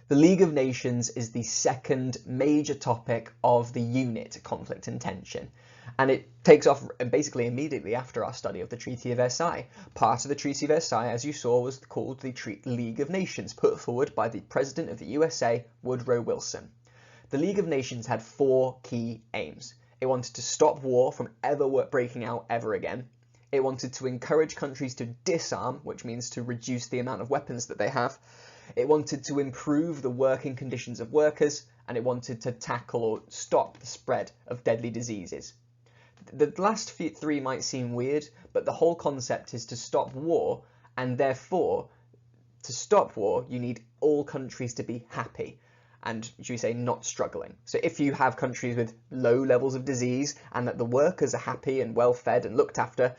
The League of Nations is the second major topic of the unit conflict and tension, and it takes off basically immediately after our study of the Treaty of Versailles. Part of the Treaty of Versailles, as you saw, was called the League of Nations, put forward by the President of the USA, Woodrow Wilson. The League of Nations had 4 key aims. It wanted to stop war from ever breaking out ever again. It wanted to encourage countries to disarm, which means to reduce the amount of weapons that they have. It wanted to improve the working conditions of workers, and it wanted to tackle or stop the spread of deadly diseases. The last 3 might seem weird, but the whole concept is to stop war, and therefore, to stop war, you need all countries to be happy and, should we say, not struggling. So if you have countries with low levels of disease and that the workers are happy and well fed and looked after,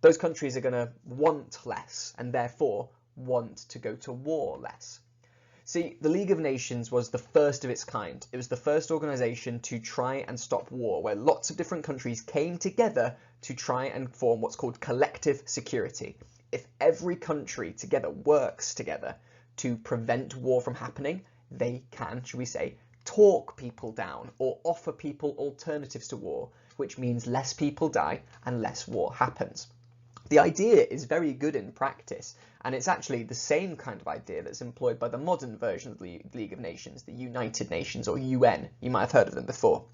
those countries are going to want less and therefore want to go to war less. See, the League of Nations was the first of its kind. It was the first organisation to try and stop war, where lots of different countries came together to try and form what's called collective security. If every country together works together to prevent war from happening, they can, should we say, talk people down or offer people alternatives to war, which means less people die and less war happens. The idea is very good in practice, and it's actually the same kind of idea that's employed by the modern version of the League of Nations, the United Nations, or UN. You might have heard of them before.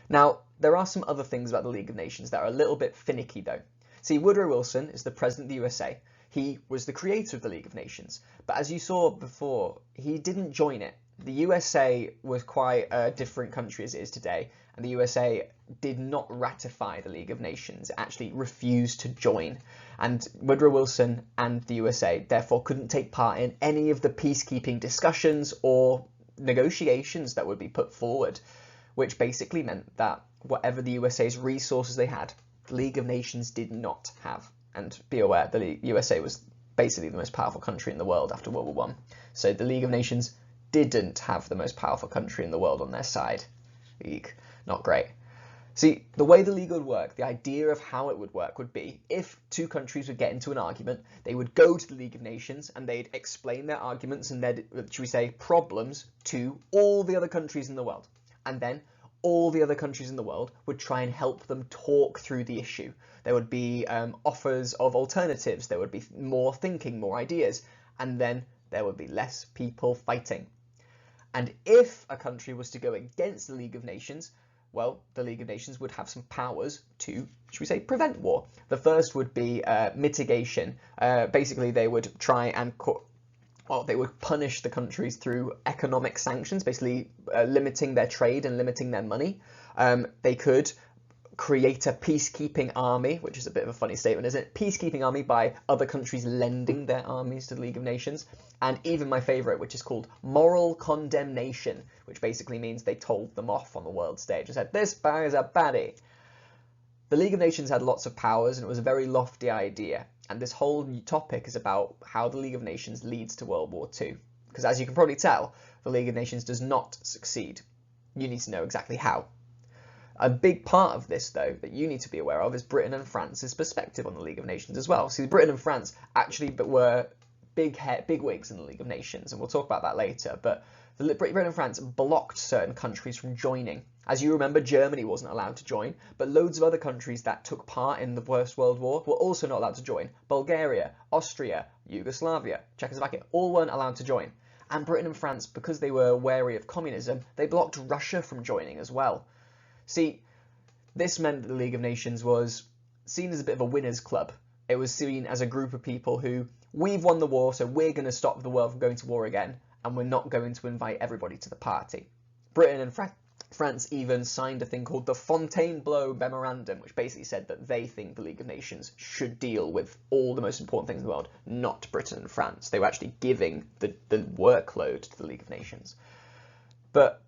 Now, there are some other things about the League of Nations that are a little bit finicky though. See, Woodrow Wilson is the President of the USA. He was the creator of the League of Nations, but as you saw before, he didn't join it. The USA was quite a different country as it is today, and the USA did not ratify the League of Nations. It actually refused to join, and Woodrow Wilson and the USA therefore couldn't take part in any of the peacekeeping discussions or negotiations that would be put forward, which basically meant that whatever the USA's resources they had, the League of Nations did not have. And be aware, the USA was basically the most powerful country in the world after World War I. So the League of Nations didn't have the most powerful country in the world on their side. Eek, not great. See, the way the League would work, the idea of how it would work would be if 2 countries would get into an argument, they would go to the League of Nations and they'd explain their arguments and their, should we say, problems to all the other countries in the world. And then all the other countries in the world would try and help them talk through the issue. There would be offers of alternatives, there would be more thinking, more ideas, and then there would be less people fighting. And if a country was to go against the League of Nations, well, the League of Nations would have some powers to, should we say, prevent war. The first would be mitigation. Basically, they would try and they would punish the countries through economic sanctions, basically limiting their trade and limiting their money. They could create a peacekeeping army, which is a bit of a funny statement, isn't it? Peacekeeping army by other countries lending their armies to the League of Nations. And even my favourite, which is called moral condemnation, which basically means they told them off on the world stage and said, this guy is a baddie. The League of Nations had lots of powers, and it was a very lofty idea. And this whole topic is about how the League of Nations leads to World War II. Because as you can probably tell, the League of Nations does not succeed. You need to know exactly how. A big part of this, though, that you need to be aware of is Britain and France's perspective on the League of Nations as well. See, Britain and France actually were big wigs in the League of Nations, and we'll talk about that later, but Britain and France blocked certain countries from joining. As you remember, Germany wasn't allowed to join, but loads of other countries that took part in the First World War were also not allowed to join. Bulgaria, Austria, Yugoslavia, Czechoslovakia, all weren't allowed to join. And Britain and France, because they were wary of communism, they blocked Russia from joining as well. See, this meant that the League of Nations was seen as a bit of a winner's club. It was seen as a group of people who, we've won the war, so we're going to stop the world from going to war again, and we're not going to invite everybody to the party. Britain and France even signed a thing called the Fontainebleau Memorandum, which basically said that they think the League of Nations should deal with all the most important things in the world, not Britain and France. They were actually giving the workload to the League of Nations. But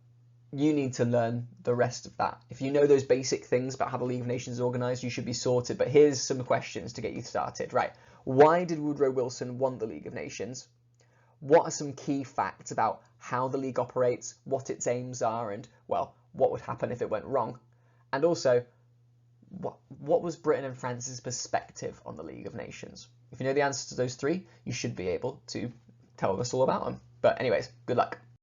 you need to learn the rest of that. If you know those basic things about how the League of Nations is organised, you should be sorted. But here's some questions to get you started. Right, why did Woodrow Wilson want the League of Nations? What are some key facts about how the League operates, what its aims are, and, well, what would happen if it went wrong? And also, what was Britain and France's perspective on the League of Nations? If you know the answers to those 3, you should be able to tell us all about them. But anyways, good luck.